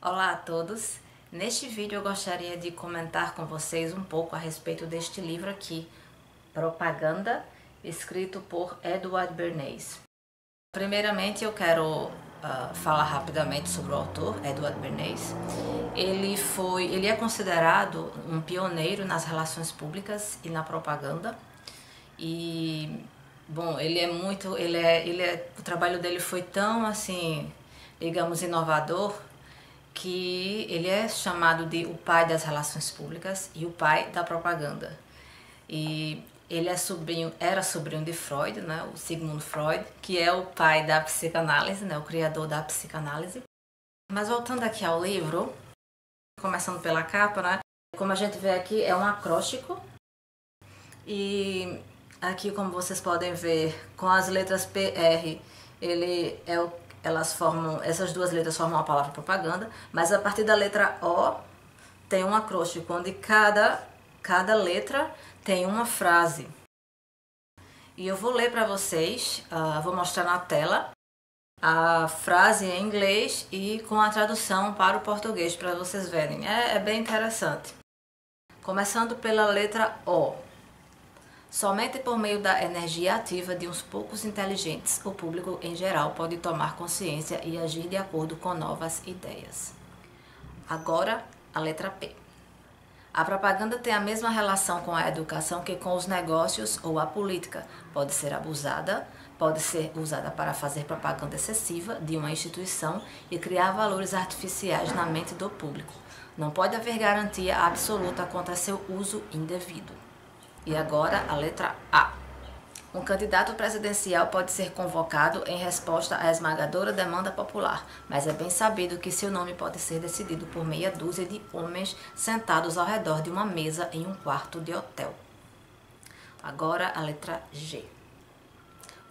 Olá a todos! Neste vídeo eu gostaria de comentar com vocês um pouco a respeito deste livro aqui, Propaganda, escrito por Edward Bernays. Primeiramente eu quero falar rapidamente sobre o autor, Edward Bernays. Ele é considerado um pioneiro nas relações públicas e na propaganda. E, bom, o trabalho dele foi tão, assim, digamos, inovador, que ele é chamado de o pai das relações públicas e o pai da propaganda. E ele era sobrinho de Freud, né, o Sigmund Freud, que é o pai da psicanálise, né, o criador da psicanálise. Mas voltando aqui ao livro, começando pela capa, né, como a gente vê aqui, é um acróstico. E aqui, como vocês podem ver, com as letras PR, essas duas letras formam a palavra propaganda, mas a partir da letra O tem um acróstico, onde cada letra tem uma frase. E eu vou ler para vocês, vou mostrar na tela a frase em inglês e com a tradução para o português, para vocês verem. É bem interessante. Começando pela letra O. Somente por meio da energia ativa de uns poucos inteligentes, o público em geral pode tomar consciência e agir de acordo com novas ideias. Agora, a letra P. A propaganda tem a mesma relação com a educação que com os negócios ou a política. Pode ser abusada, pode ser usada para fazer propaganda excessiva de uma instituição e criar valores artificiais na mente do público. Não pode haver garantia absoluta contra seu uso indevido. E agora a letra A. Um candidato presidencial pode ser convocado em resposta à esmagadora demanda popular, mas é bem sabido que seu nome pode ser decidido por meia dúzia de homens sentados ao redor de uma mesa em um quarto de hotel. Agora a letra G.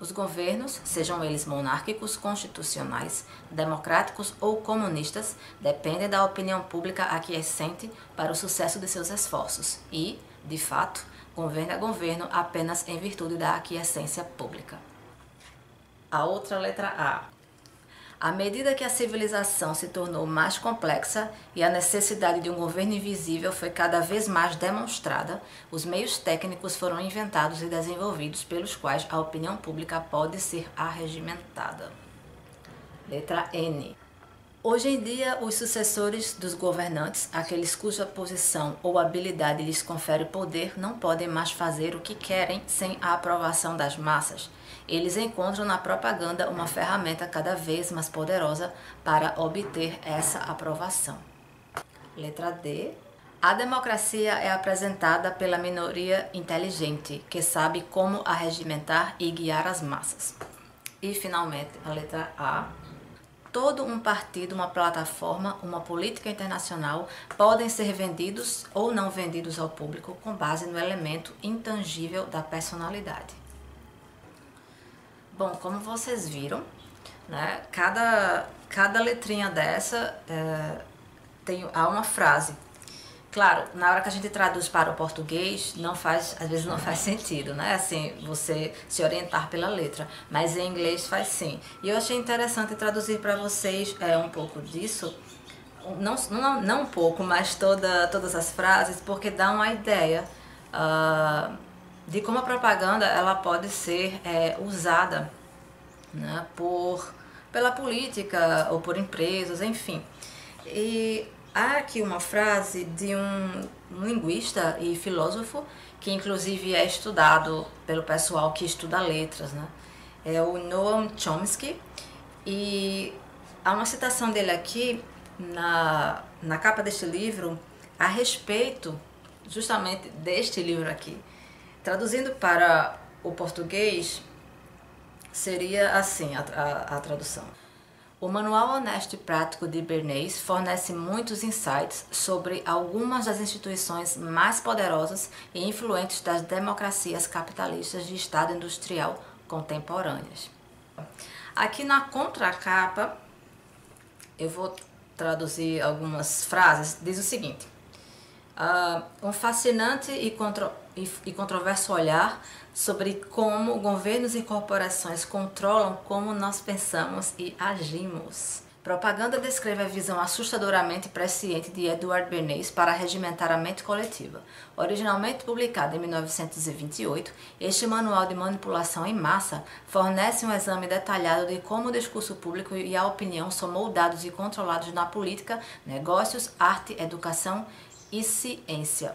Os governos, sejam eles monárquicos, constitucionais, democráticos ou comunistas, dependem da opinião pública aquiescente para o sucesso de seus esforços e, de fato, governo é governo apenas em virtude da aquiescência pública. A outra letra A. À medida que a civilização se tornou mais complexa e a necessidade de um governo invisível foi cada vez mais demonstrada, os meios técnicos foram inventados e desenvolvidos pelos quais a opinião pública pode ser arregimentada. Letra N. Hoje em dia, os sucessores dos governantes, aqueles cuja posição ou habilidade lhes confere poder, não podem mais fazer o que querem sem a aprovação das massas. Eles encontram na propaganda uma ferramenta cada vez mais poderosa para obter essa aprovação. Letra D. A democracia é apresentada pela minoria inteligente, que sabe como arregimentar e guiar as massas. E, finalmente, a letra A. Todo um partido, uma plataforma, uma política internacional podem ser vendidos ou não vendidos ao público com base no elemento intangível da personalidade. Bom, como vocês viram, né, cada letrinha dessa há uma frase. Claro, na hora que a gente traduz para o português, às vezes não faz sentido, né? Assim, você se orientar pela letra, mas em inglês faz sim. E eu achei interessante traduzir para vocês um pouco disso, não um pouco, mas todas as frases, porque dá uma ideia de como a propaganda ela pode ser usada, né, pela política ou por empresas, enfim. E há aqui uma frase de um linguista e filósofo que inclusive é estudado pelo pessoal que estuda letras, né? É o Noam Chomsky, e há uma citação dele aqui na capa deste livro a respeito justamente deste livro aqui. Traduzindo para o português, seria assim a tradução. O Manual Honesto e Prático de Bernays fornece muitos insights sobre algumas das instituições mais poderosas e influentes das democracias capitalistas de Estado industrial contemporâneas. Aqui na contracapa, eu vou traduzir algumas frases. Diz o seguinte: um fascinante e controverso olhar sobre como governos e corporações controlam como nós pensamos e agimos. Propaganda descreve a visão assustadoramente presciente de Edward Bernays para regimentar a mente coletiva. Originalmente publicado em 1928, este manual de manipulação em massa fornece um exame detalhado de como o discurso público e a opinião são moldados e controlados na política, negócios, arte, educação e ciência.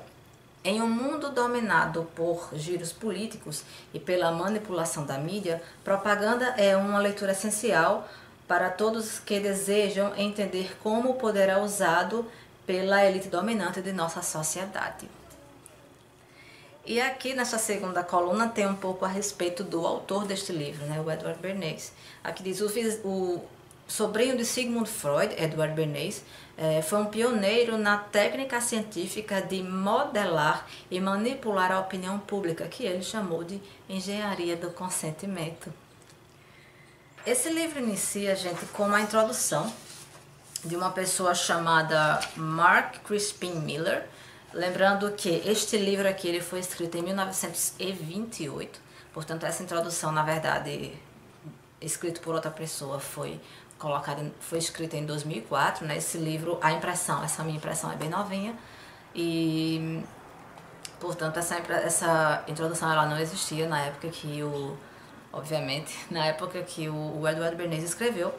Em um mundo dominado por giros políticos e pela manipulação da mídia, propaganda é uma leitura essencial para todos que desejam entender como o poder é usado pela elite dominante de nossa sociedade. E aqui nessa segunda coluna tem um pouco a respeito do autor deste livro, né, o Edward Bernays. Aqui diz: o sobrinho de Sigmund Freud, Edward Bernays, foi um pioneiro na técnica científica de modelar e manipular a opinião pública, que ele chamou de engenharia do consentimento. Esse livro inicia, gente, com uma introdução de uma pessoa chamada Mark Crispin Miller. Lembrando que este livro aqui ele foi escrito em 1928, portanto essa introdução, na verdade, escrito por outra pessoa, foi escrita em 2004, né? Esse livro, essa minha impressão é bem novinha e, portanto, essa introdução ela não existia na época que obviamente, na época que o Edward Bernays escreveu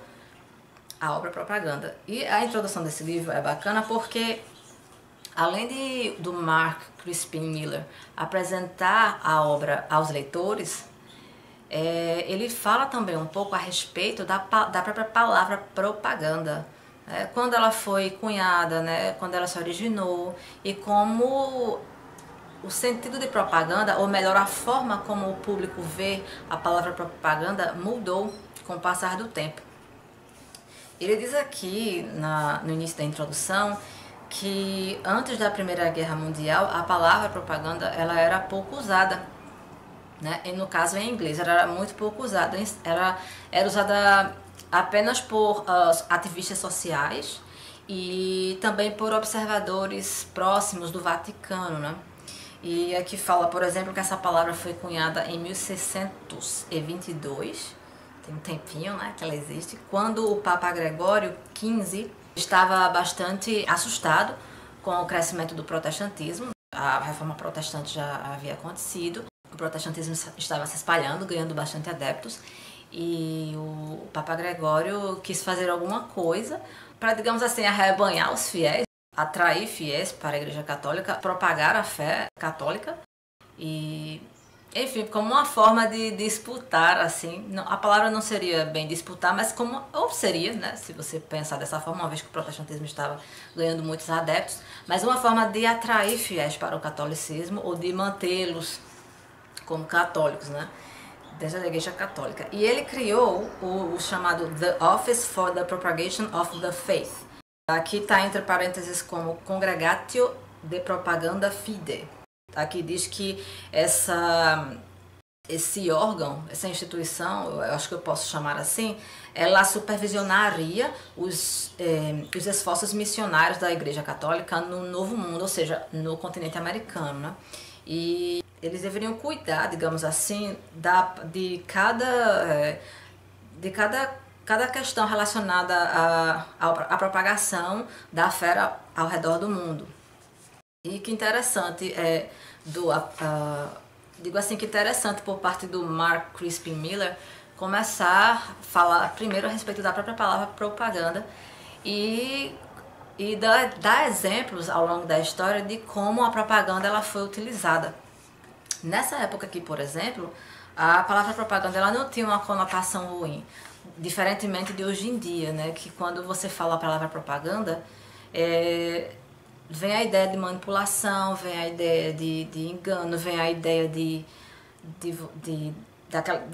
a obra Propaganda. E a introdução desse livro é bacana porque, além do Mark Crispin Miller apresentar a obra aos leitores, ele fala também um pouco a respeito da própria palavra propaganda, né? Quando ela foi cunhada, né? Quando ela se originou e como o sentido de propaganda, ou melhor, a forma como o público vê a palavra propaganda mudou com o passar do tempo. Ele diz aqui, no início da introdução, que antes da Primeira Guerra Mundial, a palavra propaganda ela era pouco usada, né? E no caso em inglês, ela era muito pouco usada. Era usada apenas por ativistas sociais e também por observadores próximos do Vaticano, né? E aqui fala, por exemplo, que essa palavra foi cunhada em 1622, tem um tempinho, né, que ela existe, quando o Papa Gregório XV estava bastante assustado com o crescimento do protestantismo. A reforma protestante já havia acontecido, o protestantismo estava se espalhando, ganhando bastante adeptos, e o Papa Gregório quis fazer alguma coisa para, digamos assim, arrebanhar os fiéis, atrair fiéis para a Igreja Católica, propagar a fé católica e, enfim, como uma forma de disputar, assim, a palavra não seria bem disputar, mas ou seria, né, se você pensar dessa forma, uma vez que o protestantismo estava ganhando muitos adeptos, mas uma forma de atrair fiéis para o catolicismo ou de mantê-los como católicos, né, dentro da Igreja Católica. E ele criou o chamado The Office for the Propagation of the Faith. Aqui está entre parênteses como Congregatio de Propaganda Fide. Aqui diz que esse órgão, essa instituição, eu acho que eu posso chamar assim, ela supervisionaria os esforços missionários da Igreja Católica no Novo Mundo, ou seja, no continente americano, né? E eles deveriam cuidar, digamos assim, de cada questão relacionada à propagação da fé ao redor do mundo. E que interessante, digo assim, que interessante por parte do Mark Crispin Miller começar a falar primeiro a respeito da própria palavra propaganda e dar exemplos ao longo da história de como a propaganda ela foi utilizada. Nessa época aqui, por exemplo, a palavra propaganda ela não tinha uma conotação ruim, diferentemente de hoje em dia, né? Que quando você fala a palavra propaganda, vem a ideia de manipulação, vem a ideia de engano, vem a ideia de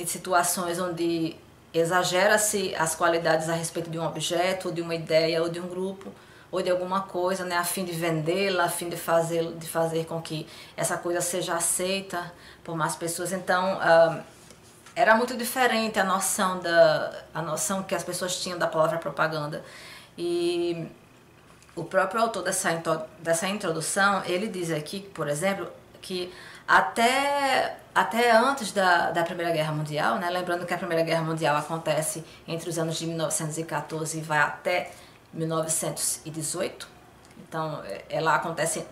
situações onde exagera-se as qualidades a respeito de um objeto, ou de uma ideia, ou de um grupo, ou de alguma coisa, né, a fim de vendê-la, a fim de fazer com que essa coisa seja aceita por mais pessoas. Então, era muito diferente a noção que as pessoas tinham da palavra propaganda. E o próprio autor dessa introdução, ele diz aqui, por exemplo, que Até antes da Primeira Guerra Mundial, né? Lembrando que a Primeira Guerra Mundial acontece entre os anos de 1914 e vai até 1918. Então, ela acontece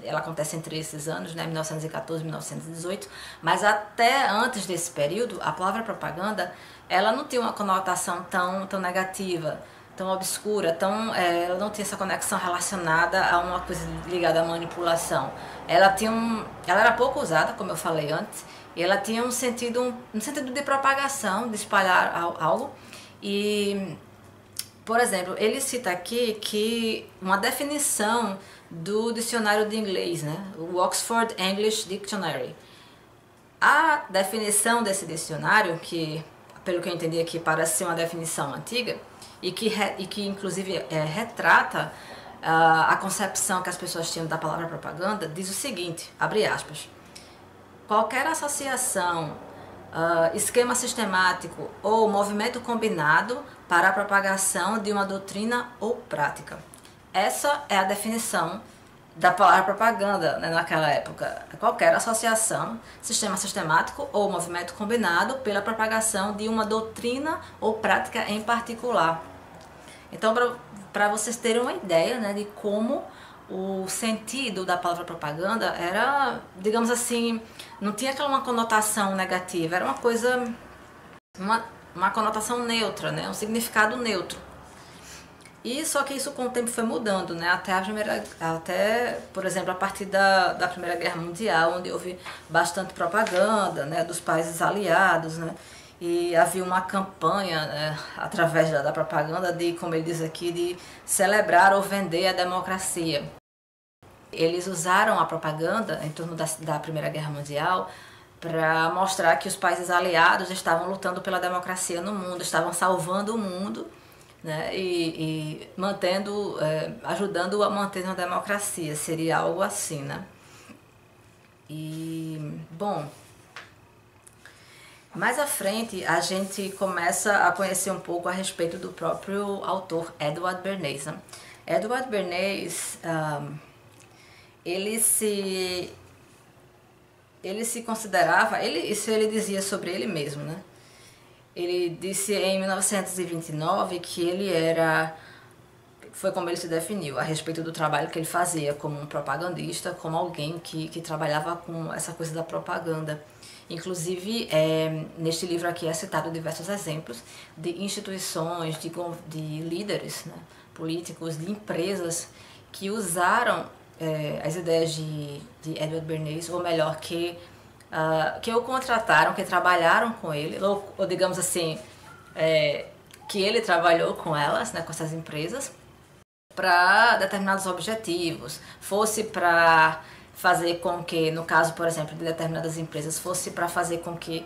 entre esses anos, né? 1914 e 1918. Mas até antes desse período, a palavra propaganda, ela não tinha uma conotação tão negativa, tão obscura, ela não tinha essa conexão relacionada a uma coisa ligada à manipulação. Ela era pouco usada, como eu falei antes, e ela tinha um sentido de propagação, de espalhar algo. E, por exemplo, ele cita aqui que uma definição do dicionário de inglês, né, o Oxford English Dictionary. A definição desse dicionário, que, pelo que eu entendi aqui, parece ser uma definição antiga, e que inclusive retrata a concepção que as pessoas tinham da palavra propaganda, diz o seguinte, abre aspas: qualquer associação, esquema sistemático ou movimento combinado para a propagação de uma doutrina ou prática. Essa é a definição da palavra propaganda, né, naquela época. Qualquer associação, sistema sistemático ou movimento combinado pela propagação de uma doutrina ou prática em particular. Então, para vocês terem uma ideia, né, de como o sentido da palavra propaganda era, digamos assim, não tinha aquela uma conotação negativa, era uma coisa, uma conotação neutra, né, um significado neutro. E só que isso com o tempo foi mudando, né? Até, por exemplo, a partir da Primeira Guerra Mundial, onde houve bastante propaganda, né, dos países aliados, né? E havia uma campanha, né, através da propaganda de, como ele diz aqui, de celebrar ou vender a democracia. Eles usaram a propaganda em torno da Primeira Guerra Mundial para mostrar que os países aliados estavam lutando pela democracia no mundo, estavam salvando o mundo, né, e ajudando a manter uma democracia, seria algo assim, né? E, bom, mais à frente a gente começa a conhecer um pouco a respeito do próprio autor Edward Bernays, né? Edward Bernays, ele se considerava, isso ele dizia sobre ele mesmo, né? Ele disse em 1929 que foi como ele se definiu, a respeito do trabalho que ele fazia como um propagandista, como alguém que trabalhava com essa coisa da propaganda. Inclusive, neste livro aqui é citado diversos exemplos de instituições, de líderes, né, políticos, de empresas que usaram as ideias de Edward Bernays, ou melhor, que o contrataram, que trabalharam com ele, ou digamos assim, que ele trabalhou com elas, né, com essas empresas, para determinados objetivos, fosse para fazer com que, no caso, por exemplo, de determinadas empresas, fosse para fazer com que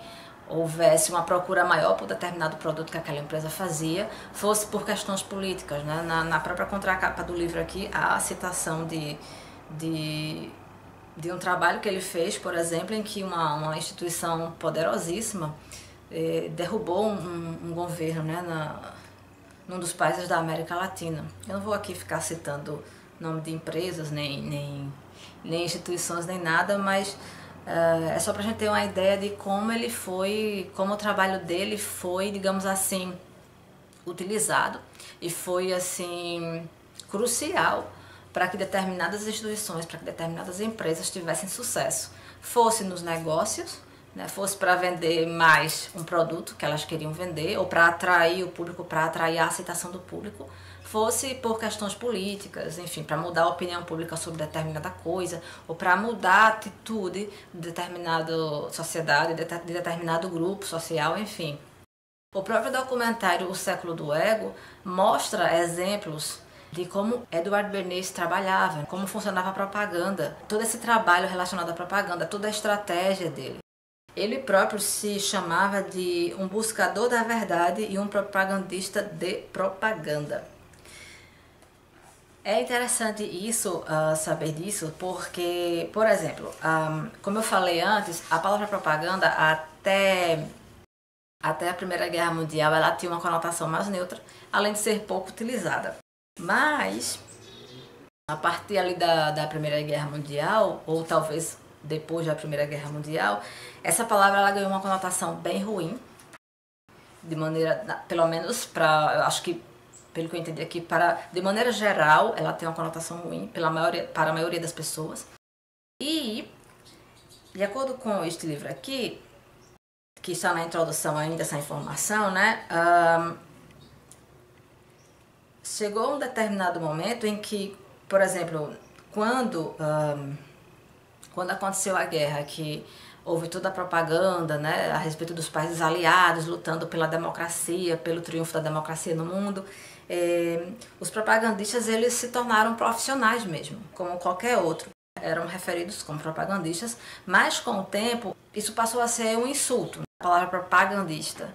houvesse uma procura maior por determinado produto que aquela empresa fazia, fosse por questões políticas, né? Na própria contracapa do livro aqui, há a citação de um trabalho que ele fez, por exemplo, em que uma instituição poderosíssima derrubou um governo, né, num dos países da América Latina. Eu não vou aqui ficar citando nome de empresas, nem instituições, nem nada, mas é só pra gente ter uma ideia de como como o trabalho dele foi, digamos assim, utilizado e foi, assim, crucial para que determinadas instituições, para que determinadas empresas tivessem sucesso. Fosse nos negócios, né, fosse para vender mais um produto que elas queriam vender, ou para atrair o público, para atrair a aceitação do público, fosse por questões políticas, enfim, para mudar a opinião pública sobre determinada coisa, ou para mudar a atitude de determinada sociedade, de determinado grupo social, enfim. O próprio documentário O Século do Ego mostra exemplos de como Edward Bernays trabalhava, como funcionava a propaganda, todo esse trabalho relacionado à propaganda, toda a estratégia dele. Ele próprio se chamava de um buscador da verdade e um propagandista de propaganda. É interessante isso, saber disso, porque, por exemplo, como eu falei antes, a palavra propaganda até a Primeira Guerra Mundial ela tinha uma conotação mais neutra, além de ser pouco utilizada. Mas, a partir ali da Primeira Guerra Mundial, ou talvez depois da Primeira Guerra Mundial, essa palavra ela ganhou uma conotação bem ruim, de maneira, pelo menos para, eu acho que, pelo que eu entendi aqui, de maneira geral, ela tem uma conotação ruim para a maioria das pessoas. E, de acordo com este livro aqui, que está na introdução ainda essa informação, né? Chegou um determinado momento em que, por exemplo, quando aconteceu a guerra, que houve toda a propaganda, né, a respeito dos países aliados lutando pela democracia, pelo triunfo da democracia no mundo, os propagandistas eles se tornaram profissionais mesmo, como qualquer outro. Eram referidos como propagandistas, mas com o tempo isso passou a ser um insulto, a palavra propagandista.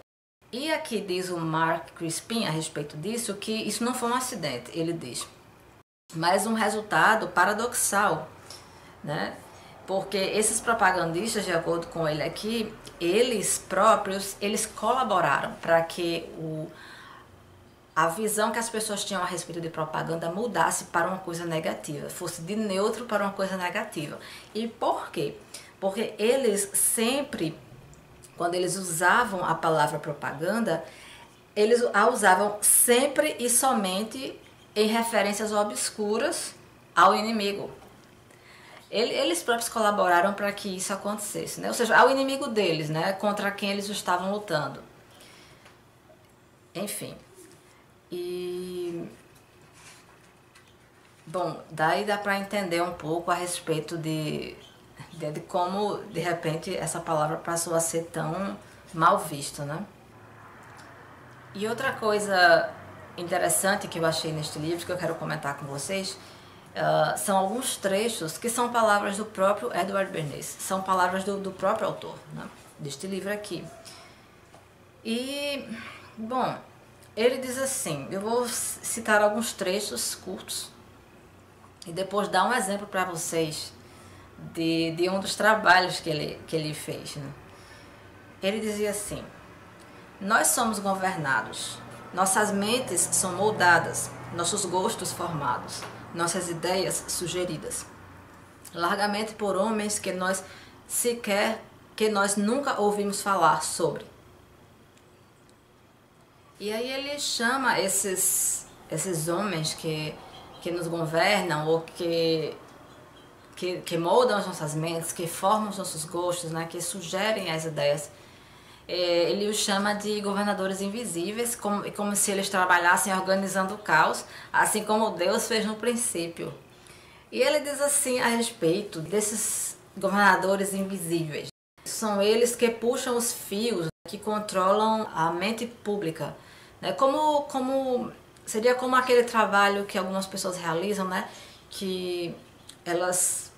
E aqui diz o Mark Crispin a respeito disso que isso não foi um acidente, ele diz, mas um resultado paradoxal, né? Porque esses propagandistas, de acordo com ele aqui, eles próprios, eles colaboraram para que a visão que as pessoas tinham a respeito de propaganda mudasse para uma coisa negativa, fosse de neutro para uma coisa negativa. E por quê? Porque eles sempre, quando eles usavam a palavra propaganda, eles a usavam sempre e somente em referências obscuras ao inimigo. Eles próprios colaboraram para que isso acontecesse, né? Ou seja, ao inimigo deles, né? Contra quem eles estavam lutando. Enfim. E bom, daí dá para entender um pouco a respeito de como de repente essa palavra passou a ser tão mal vista, né? E outra coisa interessante que eu achei neste livro, que eu quero comentar com vocês, são alguns trechos que são palavras do próprio Edward Bernays, são palavras do próprio autor, né, deste livro aqui. E, bom, ele diz assim, eu vou citar alguns trechos curtos e depois dar um exemplo para vocês de um dos trabalhos que ele fez, né? Ele dizia assim, nós somos governados, nossas mentes são moldadas, nossos gostos formados, nossas ideias sugeridas, largamente por homens que nós nunca ouvimos falar sobre. E aí ele chama esses homens que nos governam ou que moldam as nossas mentes, que formam os nossos gostos, né, que sugerem as ideias. Ele os chama de governadores invisíveis, como se eles trabalhassem organizando o caos, assim como Deus fez no princípio. E ele diz assim a respeito desses governadores invisíveis. São eles que puxam os fios, que controlam a mente pública. Né? Seria como aquele trabalho que algumas pessoas realizam, né? Que elas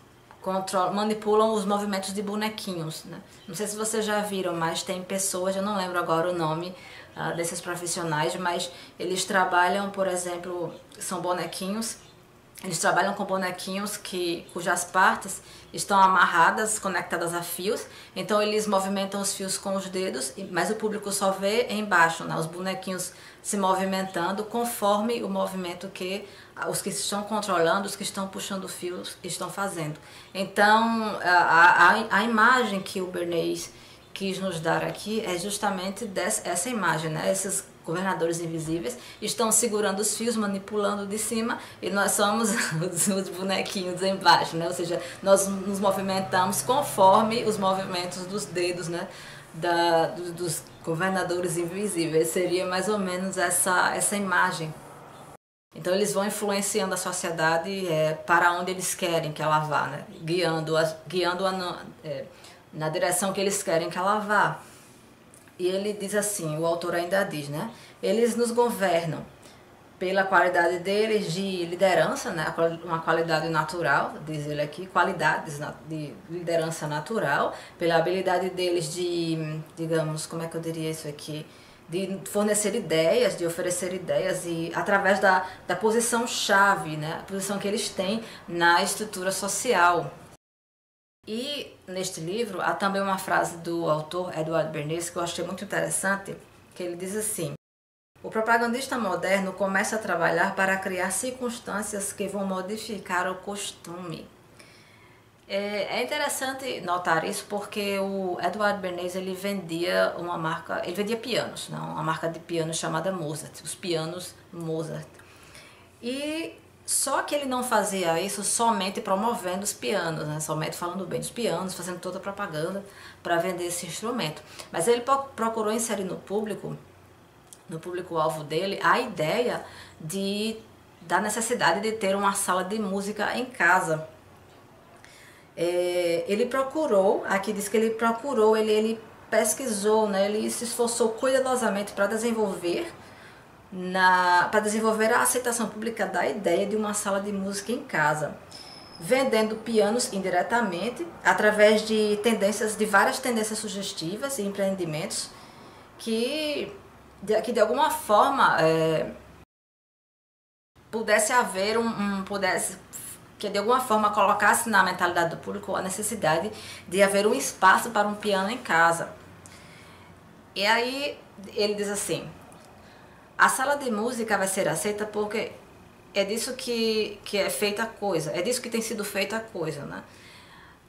manipulam os movimentos de bonequinhos, né? Não sei se vocês já viram, mas tem pessoas, eu não lembro agora o nome desses profissionais, mas eles trabalham, por exemplo, são bonequinhos, eles trabalham com bonequinhos cujas partes estão amarradas, conectadas a fios, então eles movimentam os fios com os dedos, mas o público só vê embaixo, né? Os bonequinhos se movimentando conforme o movimento que os que estão controlando, os que estão puxando fios estão fazendo. Então a imagem que o Bernays quis nos dar aqui é justamente essa imagem, né? Esses governadores invisíveis estão segurando os fios, manipulando de cima, e nós somos os bonequinhos embaixo, né? Ou seja, nós nos movimentamos conforme os movimentos dos dedos, né? Dos governadores invisíveis. Seria mais ou menos essa imagem. Então eles vão influenciando a sociedade para onde eles querem que ela vá, né? Guiando-a na direção que eles querem que ela vá. E ele diz assim, o autor ainda diz, né? Eles nos governam pela qualidade deles de liderança, né? Uma qualidade natural, diz ele aqui, qualidades de liderança natural, pela habilidade deles de, digamos, como é que eu diria isso aqui? De fornecer ideias, de oferecer ideias, e através da posição-chave, né? A posição que eles têm na estrutura social. E neste livro há também uma frase do autor Edward Bernays que eu achei muito interessante, que ele diz assim: o propagandista moderno começa a trabalhar para criar circunstâncias que vão modificar o costume. É interessante notar isso porque o Edward Bernays ele vendia uma marca, ele vendia pianos, não, uma marca de pianos chamada Mozart, os pianos Mozart. E só que ele não fazia isso somente promovendo os pianos, né? Somente falando bem dos pianos, fazendo toda a propaganda para vender esse instrumento. Mas ele procurou inserir no público-alvo dele, a ideia da necessidade de ter uma sala de música em casa. Ele procurou, aqui diz que ele procurou, ele pesquisou, né? Ele se esforçou cuidadosamente para desenvolver a aceitação pública da ideia de uma sala de música em casa, vendendo pianos indiretamente através de várias tendências sugestivas e empreendimentos que de alguma forma pudesse haver que de alguma forma colocasse na mentalidade do público a necessidade de haver um espaço para um piano em casa. E aí ele diz assim: a sala de música vai ser aceita porque é disso que é feita a coisa, é disso que tem sido feita a coisa, né?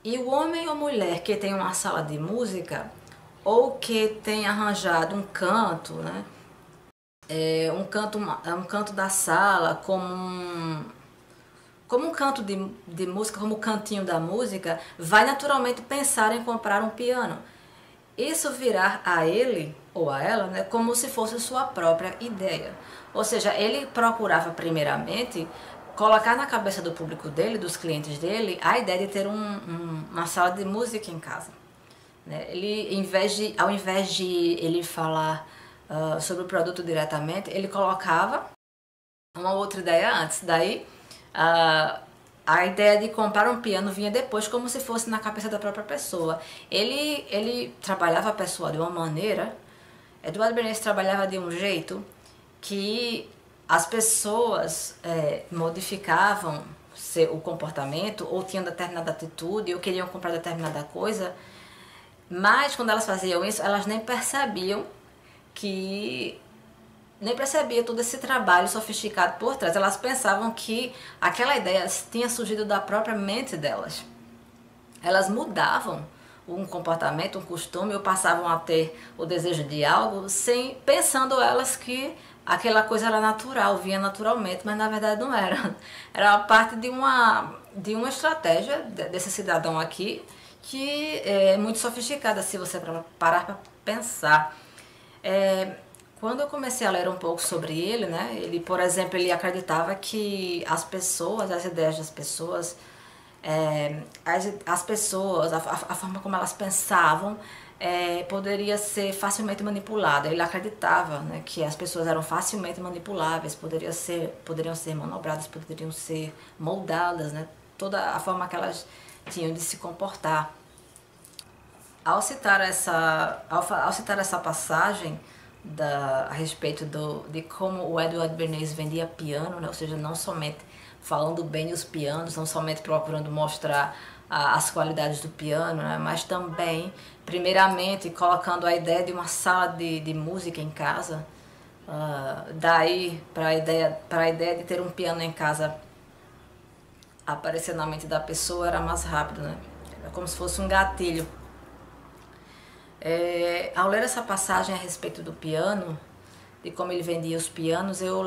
E o homem ou mulher que tem uma sala de música ou que tem arranjado um canto, né? Um canto da sala como um canto de música, como o cantinho da música, vai naturalmente pensar em comprar um piano. Isso virá a ele ou a ela, né, como se fosse sua própria ideia. Ou seja, ele procurava primeiramente colocar na cabeça do público dele, dos clientes dele, a ideia de ter uma sala de música em casa. Né? Ele, ao invés de ele falar sobre o produto diretamente, ele colocava uma outra ideia antes. Daí, a ideia de comprar um piano vinha depois, como se fosse na cabeça da própria pessoa. Ele trabalhava a pessoa de uma maneira, Edward Bernays trabalhava de um jeito que as pessoas modificavam o comportamento, ou tinham determinada atitude, ou queriam comprar determinada coisa, mas quando elas faziam isso, elas nem percebiam todo esse trabalho sofisticado por trás. Elas pensavam que aquela ideia tinha surgido da própria mente delas. Elas mudavam um comportamento, um costume, ou passavam a ter o desejo de algo, pensando elas que aquela coisa era natural, vinha naturalmente, mas na verdade não era. Era parte de uma estratégia desse cidadão aqui, que é muito sofisticada se você parar para pensar. Quando eu comecei a ler um pouco sobre ele, né, ele, por exemplo, ele acreditava que as ideias das pessoas, a forma como elas pensavam, poderia ser facilmente manipulada. Ele acreditava, né, que as pessoas eram facilmente manipuláveis, poderiam ser manobradas, poderiam ser moldadas, né, toda a forma que elas tinham de se comportar. Ao citar essa passagem a respeito de como o Edward Bernays vendia piano, né? Ou seja, não somente falando bem dos pianos, não somente procurando mostrar as qualidades do piano, né? Mas também, primeiramente, colocando a ideia de uma sala de música em casa. Daí para a ideia de ter um piano em casa aparecer na mente da pessoa era mais rápido, né? Era como se fosse um gatilho. Ao ler essa passagem a respeito do piano, de como ele vendia os pianos, eu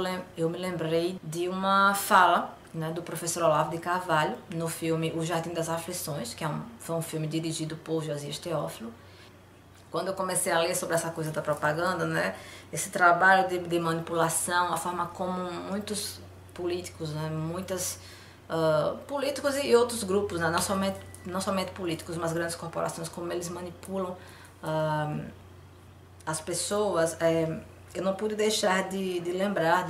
me lembrei de uma fala, né, do professor Olavo de Carvalho no filme O Jardim das Aflições, que foi um filme dirigido por Josias Teófilo. Quando eu comecei a ler sobre essa coisa da propaganda, né, esse trabalho de manipulação, a forma como muitos políticos, né, políticos e outros grupos, né, não somente políticos, mas grandes corporações, como eles manipulam as pessoas, eu não pude deixar de lembrar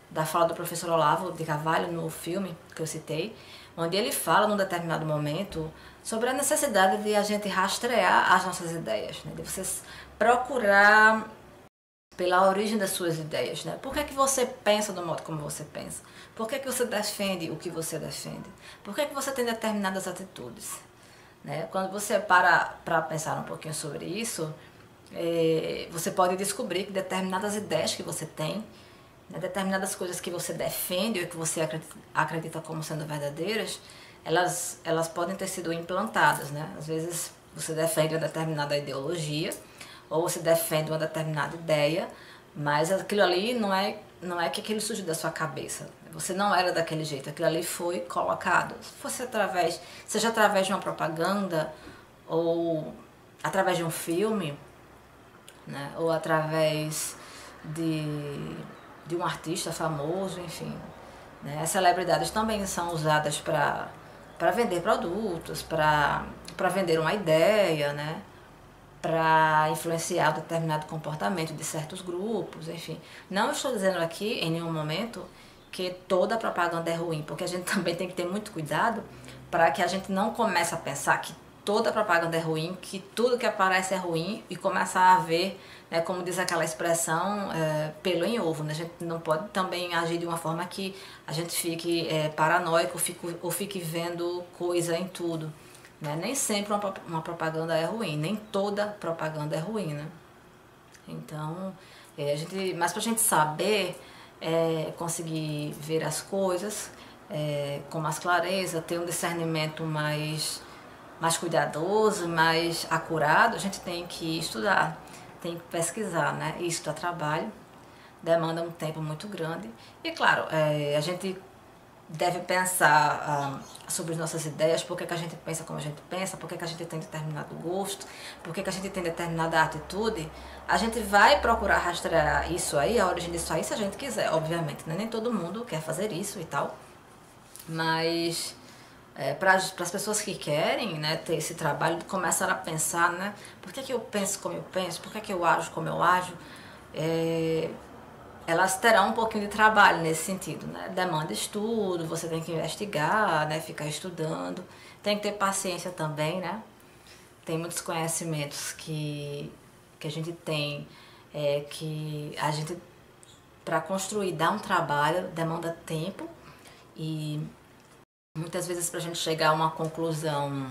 da fala do professor Olavo de Carvalho no filme que eu citei, onde ele fala num determinado momento sobre a necessidade de a gente rastrear as nossas ideias, né? De você procurar pela origem das suas ideias, né? Por que você pensa do modo como você pensa? Por que você defende o que você defende? Por que você tem determinadas atitudes? Né? Quando você para pensar um pouquinho sobre isso, você pode descobrir que determinadas ideias que você tem, né, determinadas coisas que você defende ou que você acredita como sendo verdadeiras, elas podem ter sido implantadas, né? Às vezes você defende uma determinada ideologia ou você defende uma determinada ideia, mas aquilo ali não é que aquilo surgiu da sua cabeça. Você não era daquele jeito, aquilo ali foi colocado. Se fosse seja através de uma propaganda ou através de um filme, né? Ou através de um artista famoso, enfim. Né? As celebridades também são usadas para vender produtos, para vender uma ideia, né? Para influenciar determinado comportamento de certos grupos, enfim. Não estou dizendo aqui, em nenhum momento, que toda propaganda é ruim, porque a gente também tem que ter muito cuidado para que a gente não comece a pensar que toda propaganda é ruim, que tudo que aparece é ruim e começar a ver, né, como diz aquela expressão, pelo em ovo. Né? A gente não pode também agir de uma forma que a gente fique paranoico ou fique vendo coisa em tudo. Né? Nem sempre uma propaganda é ruim, nem toda propaganda é ruim. Né? Então, mas para a gente saber conseguir ver as coisas com mais clareza, ter um discernimento mais cuidadoso, mais acurado, a gente tem que estudar, tem que pesquisar, né? Isso dá trabalho, demanda um tempo muito grande. E claro, a gente deve pensar sobre as nossas ideias, por que a gente pensa como a gente pensa, por que a gente tem determinado gosto, por que a gente tem determinada atitude. A gente vai procurar rastrear isso aí, a origem disso aí, se a gente quiser, obviamente. Né? Nem todo mundo quer fazer isso e tal, mas para as pessoas que querem, né, ter esse trabalho, começar a pensar, né, por que eu penso como eu penso, por que eu ajo como eu ajo, elas terão um pouquinho de trabalho nesse sentido, né? Demanda estudo, você tem que investigar, né? Ficar estudando, tem que ter paciência também, né? Tem muitos conhecimentos que a gente tem, que a gente, para construir, dá um trabalho, demanda tempo e muitas vezes para a gente chegar a uma conclusão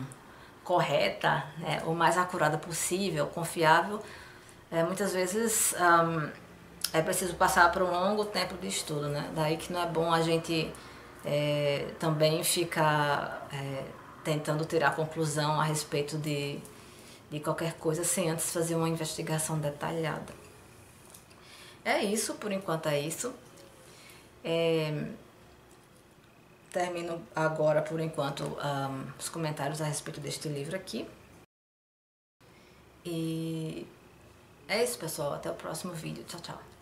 correta, né? O mais acurada possível, confiável, muitas vezes é preciso passar por um longo tempo de estudo, né? Daí que não é bom a gente também ficar tentando tirar conclusão a respeito de qualquer coisa sem antes fazer uma investigação detalhada. É isso, por enquanto é isso. Termino agora, por enquanto, os comentários a respeito deste livro aqui. E é isso, pessoal. Até o próximo vídeo. Tchau, tchau.